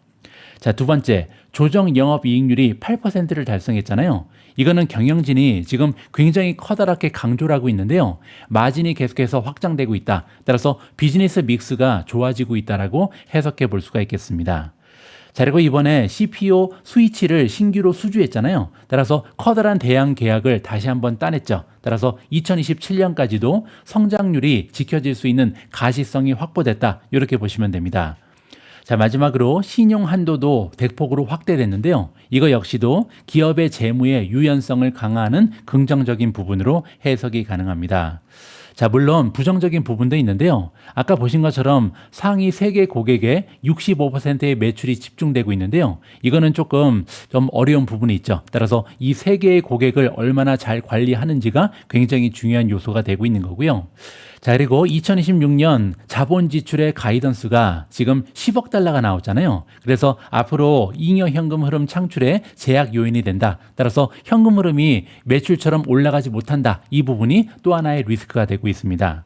[SPEAKER 1] 자, 두 번째, 조정 영업이익률이 8%를 달성했잖아요. 이거는 경영진이 지금 굉장히 커다랗게 강조를 하고 있는데요. 마진이 계속해서 확장되고 있다. 따라서 비즈니스 믹스가 좋아지고 있다라고 해석해 볼 수가 있겠습니다. 자, 그리고 이번에 CPO 스위치를 신규로 수주했잖아요. 따라서 커다란 대양 계약을 다시 한번 따냈죠. 따라서 2027년까지도 성장률이 지켜질 수 있는 가시성이 확보됐다. 이렇게 보시면 됩니다. 자, 마지막으로 신용 한도도 대폭으로 확대됐는데요. 이거 역시도 기업의 재무의 유연성을 강화하는 긍정적인 부분으로 해석이 가능합니다. 자, 물론 부정적인 부분도 있는데요. 아까 보신 것처럼 상위 3개 고객의 65%의 매출이 집중되고 있는데요. 이거는 조금 좀 어려운 부분이 있죠. 따라서 이 3개의 고객을 얼마나 잘 관리하는지가 굉장히 중요한 요소가 되고 있는 거고요. 자, 그리고 2026년 자본 지출의 가이던스가 지금 10억 달러가 나왔잖아요. 그래서 앞으로 잉여 현금 흐름 창출에 제약 요인이 된다. 따라서 현금 흐름이 매출처럼 올라가지 못한다. 이 부분이 또 하나의 리스크가 되고 있습니다.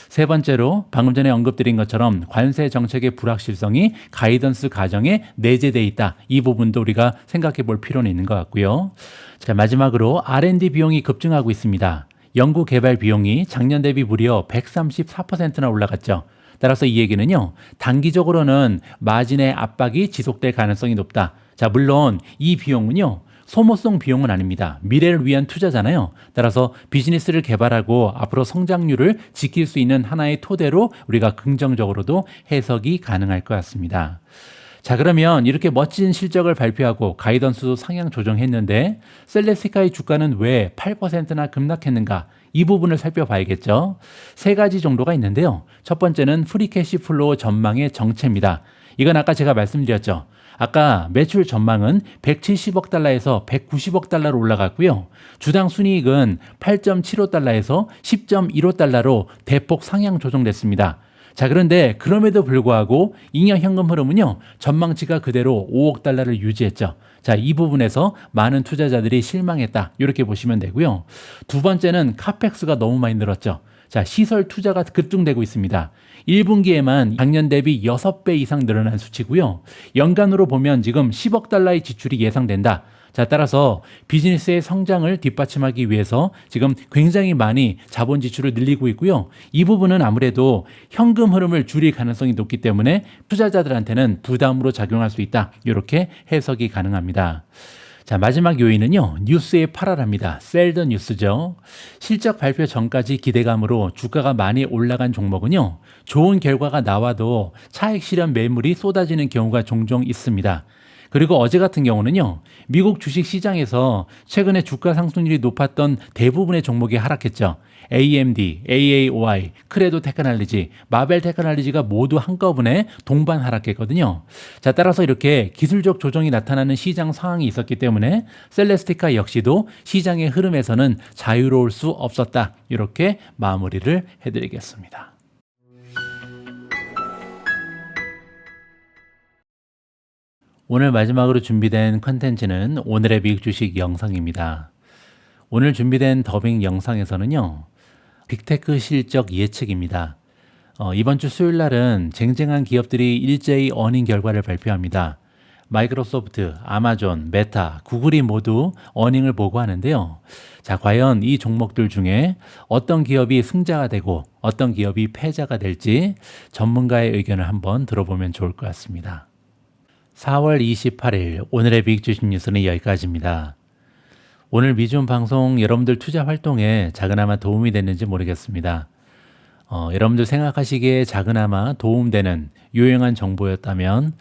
[SPEAKER 1] 세 번째로 방금 전에 언급드린 것처럼 관세 정책의 불확실성이 가이던스 과정에 내재되어 있다. 이 부분도 우리가 생각해 볼 필요는 있는 것 같고요. 자, 마지막으로 R&D 비용이 급증하고 있습니다. 연구 개발 비용이 작년 대비 무려 134%나 올라갔죠. 따라서 이 얘기는요, 단기적으로는 마진의 압박이 지속될 가능성이 높다. 자, 물론 이 비용은요, 소모성 비용은 아닙니다. 미래를 위한 투자잖아요. 따라서 비즈니스를 개발하고 앞으로 성장률을 지킬 수 있는 하나의 토대로 우리가 긍정적으로도 해석이 가능할 것 같습니다. 자, 그러면 이렇게 멋진 실적을 발표하고 가이던스도 상향 조정했는데 셀레스티카의 주가는 왜 8%나 급락했는가? 이 부분을 살펴봐야겠죠. 세 가지 정도가 있는데요. 첫 번째는 프리캐시 플로우 전망의 정체입니다. 이건 아까 제가 말씀드렸죠. 아까 매출 전망은 170억 달러에서 190억 달러로 올라갔고요. 주당 순이익은 8.75달러에서 10.15달러로 대폭 상향 조정됐습니다. 자, 그런데 그럼에도 불구하고 잉여 현금 흐름은요, 전망치가 그대로 5억 달러를 유지했죠. 자, 이 부분에서 많은 투자자들이 실망했다. 이렇게 보시면 되고요. 두 번째는 카펙스가 너무 많이 늘었죠. 자, 시설 투자가 급증되고 있습니다. 1분기에만 작년 대비 6배 이상 늘어난 수치고요. 연간으로 보면 지금 10억 달러의 지출이 예상된다. 자, 따라서 비즈니스의 성장을 뒷받침하기 위해서 지금 굉장히 많이 자본 지출을 늘리고 있고요. 이 부분은 아무래도 현금 흐름을 줄일 가능성이 높기 때문에 투자자들한테는 부담으로 작용할 수 있다. 이렇게 해석이 가능합니다. 자, 마지막 요인은요, 뉴스의 파랄합니다. 셀 더 뉴스죠. 실적 발표 전까지 기대감으로 주가가 많이 올라간 종목은요, 좋은 결과가 나와도 차익 실현 매물이 쏟아지는 경우가 종종 있습니다. 그리고 어제 같은 경우는요, 미국 주식 시장에서 최근에 주가 상승률이 높았던 대부분의 종목이 하락했죠. AMD, AAOI, 크레도 테크놀로지, 마벨 테크놀로지가 모두 한꺼번에 동반 하락했거든요. 자, 따라서 이렇게 기술적 조정이 나타나는 시장 상황이 있었기 때문에 셀레스티카 역시도 시장의 흐름에서는 자유로울 수 없었다. 이렇게 마무리를 해드리겠습니다. 오늘 마지막으로 준비된 컨텐츠는 오늘의 미국 주식 영상입니다. 오늘 준비된 더빙 영상에서는요, 빅테크 실적 예측입니다. 이번 주 수요일 날은 쟁쟁한 기업들이 일제히 어닝 결과를 발표합니다. 마이크로소프트, 아마존, 메타, 구글이 모두 어닝을 보고하는데요. 자, 과연 이 종목들 중에 어떤 기업이 승자가 되고 어떤 기업이 패자가 될지 전문가의 의견을 한번 들어보면 좋을 것 같습니다. 4월 28일 오늘의 빅 주식 뉴스는 여기까지입니다. 오늘 미준 방송 여러분들 투자 활동에 작은아마 도움이 됐는지 모르겠습니다. 여러분들 생각하시기에 작은아마 도움되는 유용한 정보였다면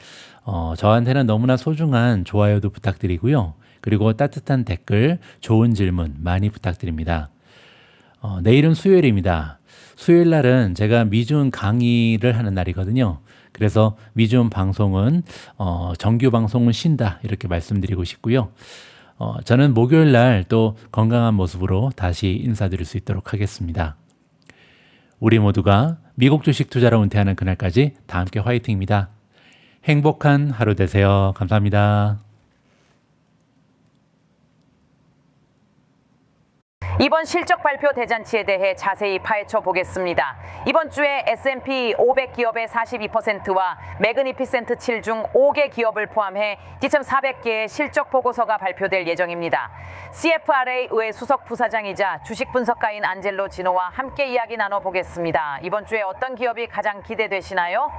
[SPEAKER 1] 저한테는 너무나 소중한 좋아요도 부탁드리고요. 그리고 따뜻한 댓글, 좋은 질문 많이 부탁드립니다. 내일은 수요일입니다. 수요일 날은 제가 미준 강의를 하는 날이거든요. 그래서 미준 방송은 정규 방송은 쉰다 이렇게 말씀드리고 싶고요. 저는 목요일 날 또 건강한 모습으로 다시 인사드릴 수 있도록 하겠습니다. 우리 모두가 미국 주식 투자로 은퇴하는 그날까지 다 함께 화이팅입니다. 행복한 하루 되세요. 감사합니다.
[SPEAKER 2] 이번 실적 발표 대잔치에 대해 자세히 파헤쳐 보겠습니다. 이번 주에 S&P 500 기업의 42%와 매그니피센트 7 중 5개 기업을 포함해 2,400개의 실적 보고서가 발표될 예정입니다. CFRA 의회 수석 부사장이자 주식 분석가인 안젤로 지노와 함께 이야기 나눠보겠습니다. 이번 주에 어떤 기업이 가장 기대되시나요?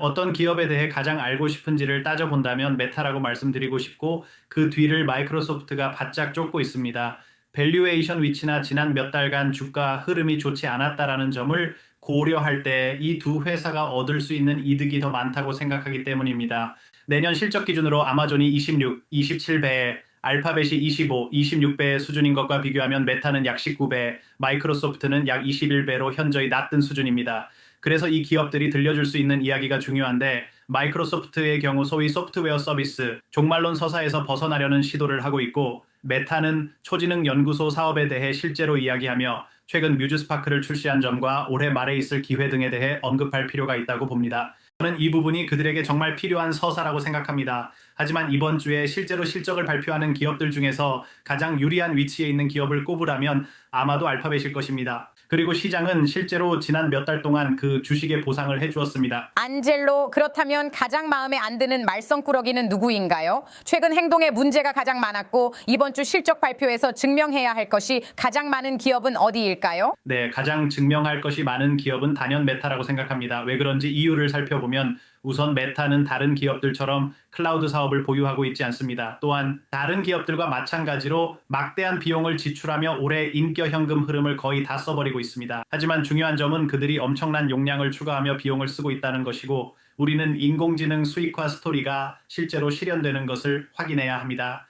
[SPEAKER 3] 어떤 기업에 대해 가장 알고 싶은지를 따져본다면 메타라고 말씀드리고 싶고, 그 뒤를 마이크로소프트가 바짝 쫓고 있습니다. 밸류에이션 위치나 지난 몇 달간 주가 흐름이 좋지 않았다라는 점을 고려할 때 이 두 회사가 얻을 수 있는 이득이 더 많다고 생각하기 때문입니다. 내년 실적 기준으로 아마존이 26, 27배, 알파벳이 25, 26배 수준인 것과 비교하면 메타는 약 19배, 마이크로소프트는 약 21배로 현저히 낮은 수준입니다. 그래서 이 기업들이 들려줄 수 있는 이야기가 중요한데, 마이크로소프트의 경우 소위 소프트웨어 서비스, 종말론 서사에서 벗어나려는 시도를 하고 있고, 메타는 초지능 연구소 사업에 대해 실제로 이야기하며 최근 뮤즈스파크를 출시한 점과 올해 말에 있을 기회 등에 대해 언급할 필요가 있다고 봅니다. 저는 이 부분이 그들에게 정말 필요한 서사라고 생각합니다. 하지만 이번 주에 실제로 실적을 발표하는 기업들 중에서 가장 유리한 위치에 있는 기업을 꼽으라면 아마도 알파벳일 것입니다. 그리고 시장은 실제로 지난 몇 달 동안 그 주식에 보상을 해주었습니다.
[SPEAKER 2] 안젤로, 그렇다면 가장 마음에 안 드는 말썽꾸러기는 누구인가요? 최근 행동에 문제가 가장 많았고 이번 주 실적 발표에서 증명해야 할 것이 가장 많은 기업은 어디일까요?
[SPEAKER 3] 네, 가장 증명할 것이 많은 기업은 단연 메타라고 생각합니다. 왜 그런지 이유를 살펴보면, 우선 메타는 다른 기업들처럼 클라우드 사업을 보유하고 있지 않습니다. 또한 다른 기업들과 마찬가지로 막대한 비용을 지출하며 올해 인격현금 흐름을 거의 다 써버리고 있습니다. 하지만 중요한 점은 그들이 엄청난 용량을 추가하며 비용을 쓰고 있다는 것이고, 우리는 인공지능 수익화 스토리가 실제로 실현되는 것을 확인해야 합니다.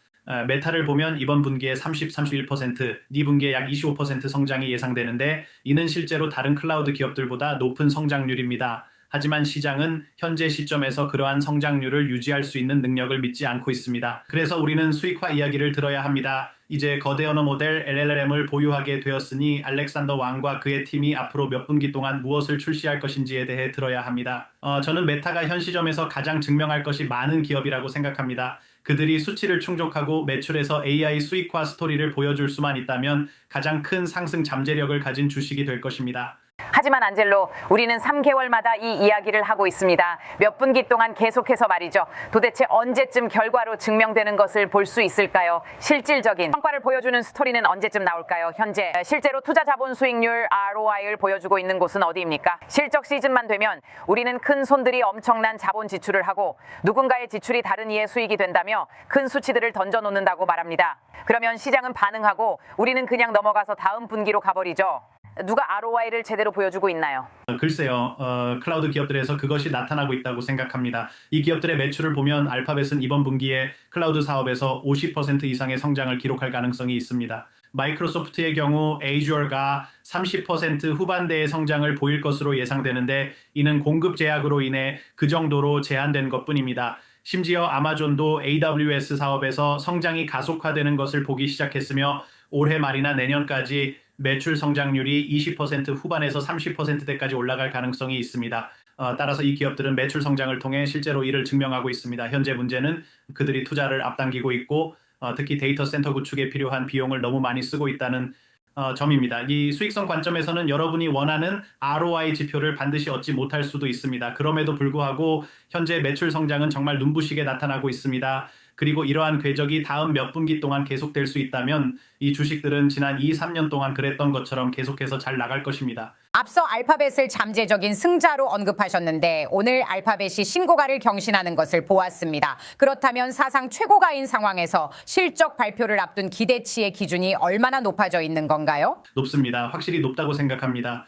[SPEAKER 3] 메타를 보면 이번 분기에 30, 31%, 2분기에 약 25% 성장이 예상되는데, 이는 실제로 다른 클라우드 기업들보다 높은 성장률입니다. 하지만 시장은 현재 시점에서 그러한 성장률을 유지할 수 있는 능력을 믿지 않고 있습니다. 그래서 우리는 수익화 이야기를 들어야 합니다. 이제 거대 언어 모델 LLM을 보유하게 되었으니 알렉산더 왕과 그의 팀이 앞으로 몇 분기 동안 무엇을 출시할 것인지에 대해 들어야 합니다. 저는 메타가 현 시점에서 가장 증명할 것이 많은 기업이라고 생각합니다. 그들이 수치를 충족하고 매출에서 AI 수익화 스토리를 보여줄 수만 있다면 가장 큰 상승 잠재력을 가진 주식이 될 것입니다.
[SPEAKER 2] 하지만 안젤로, 우리는 3개월마다 이 이야기를 하고 있습니다. 몇 분기 동안 계속해서 말이죠. 도대체 언제쯤 결과로 증명되는 것을 볼 수 있을까요? 실질적인 성과를 보여주는 스토리는 언제쯤 나올까요? 현재 실제로 투자 자본 수익률 ROI를 보여주고 있는 곳은 어디입니까? 실적 시즌만 되면 우리는 큰 손들이 엄청난 자본 지출을 하고 누군가의 지출이 다른 이의 수익이 된다며 큰 수치들을 던져놓는다고 말합니다. 그러면 시장은 반응하고 우리는 그냥 넘어가서 다음 분기로 가버리죠. 누가 ROI를 제대로 보여주고 있나요?
[SPEAKER 3] 글쎄요, 클라우드 기업들에서 그것이 나타나고 있다고 생각합니다. 이 기업들의 매출을 보면 알파벳은 이번 분기에 클라우드 사업에서 50% 이상의 성장을 기록할 가능성이 있습니다. 마이크로소프트의 경우 Azure가 30% 후반대의 성장을 보일 것으로 예상되는데, 이는 공급 제약으로 인해 그 정도로 제한된 것뿐입니다. 심지어 아마존도 AWS 사업에서 성장이 가속화되는 것을 보기 시작했으며, 올해 말이나 내년까지 매출 성장률이 20% 후반에서 30%대까지 올라갈 가능성이 있습니다. 따라서 이 기업들은 매출 성장을 통해 실제로 이를 증명하고 있습니다. 현재 문제는 그들이 투자를 앞당기고 있고, 특히 데이터 센터 구축에 필요한 비용을 너무 많이 쓰고 있다는 점입니다. 이 수익성 관점에서는 여러분이 원하는 ROI 지표를 반드시 얻지 못할 수도 있습니다. 그럼에도 불구하고 현재 매출 성장은 정말 눈부시게 나타나고 있습니다. 그리고 이러한 궤적이 다음 몇 분기 동안 계속될 수 있다면 이 주식들은 지난 2, 3년 동안 그랬던 것처럼 계속해서 잘 나갈 것입니다.
[SPEAKER 2] 앞서 알파벳을 잠재적인 승자로 언급하셨는데 오늘 알파벳이 신고가를 경신하는 것을 보았습니다. 그렇다면 사상 최고가인 상황에서 실적 발표를 앞둔 기대치의 기준이 얼마나 높아져 있는 건가요?
[SPEAKER 3] 높습니다. 확실히 높다고 생각합니다.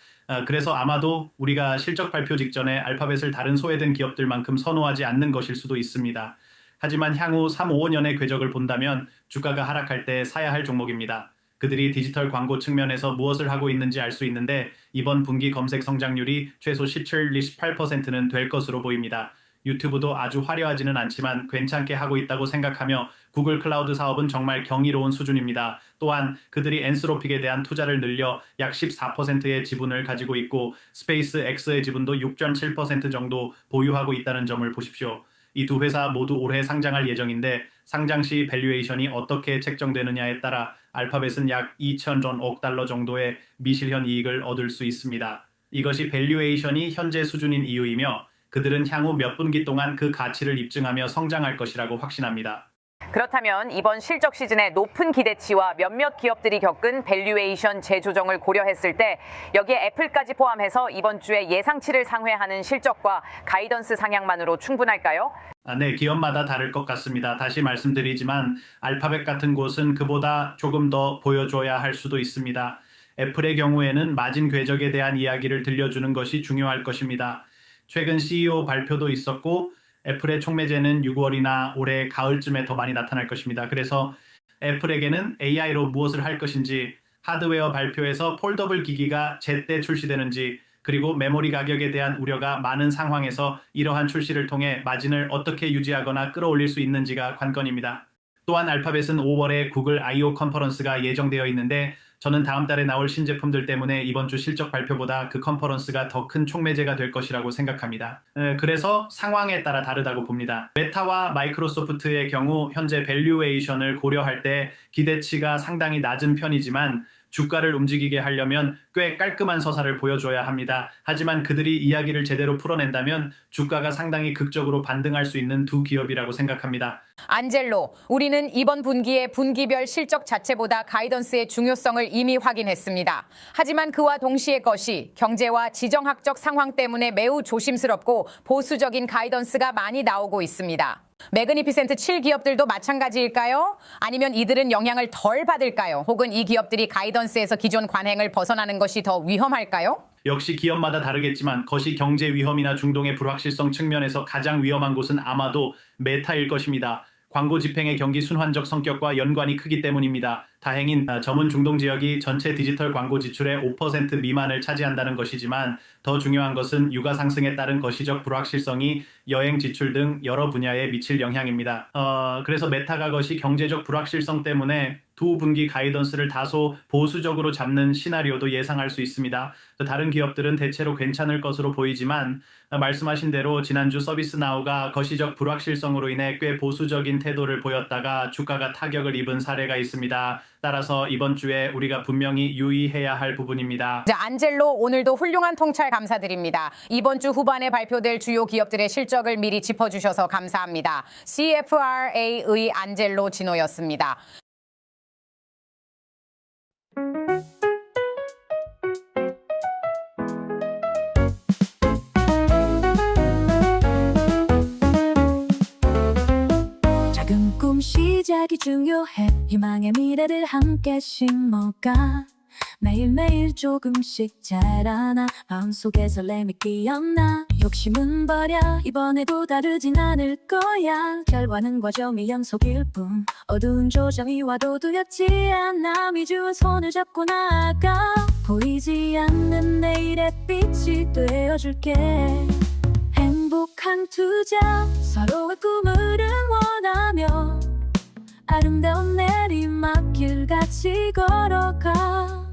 [SPEAKER 3] 그래서 아마도 우리가 실적 발표 직전에 알파벳을 다른 소외된 기업들만큼 선호하지 않는 것일 수도 있습니다. 하지만 향후 3, 5년의 궤적을 본다면 주가가 하락할 때 사야 할 종목입니다. 그들이 디지털 광고 측면에서 무엇을 하고 있는지 알 수 있는데, 이번 분기 검색 성장률이 최소 17, 18%는 될 것으로 보입니다. 유튜브도 아주 화려하지는 않지만 괜찮게 하고 있다고 생각하며 구글 클라우드 사업은 정말 경이로운 수준입니다. 또한 그들이 엔스로픽에 대한 투자를 늘려 약 14%의 지분을 가지고 있고 스페이스 X의 지분도 6.7% 정도 보유하고 있다는 점을 보십시오. 이 두 회사 모두 올해 상장할 예정인데 상장 시 밸류에이션이 어떻게 책정되느냐에 따라 알파벳은 약 2,000억 달러 정도의 미실현 이익을 얻을 수 있습니다. 이것이 밸류에이션이 현재 수준인 이유이며 그들은 향후 몇 분기 동안 그 가치를 입증하며 성장할 것이라고 확신합니다.
[SPEAKER 2] 그렇다면 이번 실적 시즌에 높은 기대치와 몇몇 기업들이 겪은 밸류에이션 재조정을 고려했을 때 여기에 애플까지 포함해서 이번 주에 예상치를 상회하는 실적과 가이던스 상향만으로 충분할까요?
[SPEAKER 3] 네, 기업마다 다를 것 같습니다. 다시 말씀드리지만 알파벳 같은 곳은 그보다 조금 더 보여줘야 할 수도 있습니다. 애플의 경우에는 마진 궤적에 대한 이야기를 들려주는 것이 중요할 것입니다. 최근 CEO 발표도 있었고 애플의 촉매제는 6월이나 올해 가을쯤에 더 많이 나타날 것입니다. 그래서 애플에게는 AI로 무엇을 할 것인지, 하드웨어 발표에서 폴더블 기기가 제때 출시되는지, 그리고 메모리 가격에 대한 우려가 많은 상황에서 이러한 출시를 통해 마진을 어떻게 유지하거나 끌어올릴 수 있는지가 관건입니다. 또한 알파벳은 5월에 구글 I/O 컨퍼런스가 예정되어 있는데 저는 다음 달에 나올 신제품들 때문에 이번 주 실적 발표보다 그 컨퍼런스가 더 큰 촉매제가 될 것이라고 생각합니다. 그래서 상황에 따라 다르다고 봅니다. 메타와 마이크로소프트의 경우 현재 밸류에이션을 고려할 때 기대치가 상당히 낮은 편이지만 주가를 움직이게 하려면 꽤 깔끔한 서사를 보여줘야 합니다. 하지만 그들이 이야기를 제대로 풀어낸다면 주가가 상당히 극적으로 반등할 수 있는 두 기업이라고 생각합니다.
[SPEAKER 2] 안젤로, 우리는 이번 분기에 분기별 실적 자체보다 가이던스의 중요성을 이미 확인했습니다. 하지만 그와 동시에 것이 경제와 지정학적 상황 때문에 매우 조심스럽고 보수적인 가이던스가 많이 나오고 있습니다. 매그니피센트 7기업들도 마찬가지일까요? 아니면 이들은 영향을 덜 받을까요? 혹은 이 기업들이 가이던스에서 기존 관행을 벗어나는 것이 더 위험할까요?
[SPEAKER 3] 역시 기업마다 다르겠지만 거시 경제 위험이나 중동의 불확실성 측면에서 가장 위험한 곳은 아마도 메타일 것입니다. 광고 집행의 경기 순환적 성격과 연관이 크기 때문입니다. 다행인 점은 중동 지역이 전체 디지털 광고 지출의 5% 미만을 차지한다는 것이지만 더 중요한 것은 유가 상승에 따른 거시적 불확실성이 여행 지출 등 여러 분야에 미칠 영향입니다. 그래서 메타가 거시 경제적 불확실성 때문에 두 분기 가이던스를 다소 보수적으로 잡는 시나리오도 예상할 수 있습니다. 다른 기업들은 대체로 괜찮을 것으로 보이지만 말씀하신 대로 지난주 서비스나우가 거시적 불확실성으로 인해 꽤 보수적인 태도를 보였다가 주가가 타격을 입은 사례가 있습니다. 따라서 이번 주에 우리가 분명히 유의해야 할 부분입니다.
[SPEAKER 2] 안젤로, 오늘도 훌륭한 통찰 감사드립니다. 이번 주 후반에 발표될 주요 기업들의 실적을 미리 짚어주셔서 감사합니다. CFRA의 안젤로 진호였습니다.
[SPEAKER 4] 작은 꿈 시작이 중요해. 희망의 미래를 함께 심어가 매일매일 조금씩 자라나 마음속에 설렘이 끼었나. 욕심은 버려, 이번에도 다르진 않을 거야. 결과는 과정의 연속일 뿐 어두운 조정이 와도 두렵지 않아. 미주은 손을 잡고 나아가 보이지 않는 내일의 빛이 되어줄게. 행복한 투자, 서로의 꿈을 응원하며 아름다운 내리막길 같이 걸어가.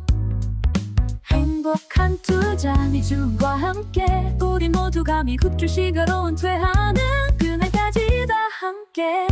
[SPEAKER 4] 행복한 투자, 미주과 함께 우리 모두가 미국 주식으로 은퇴하는 그날까지 다 함께.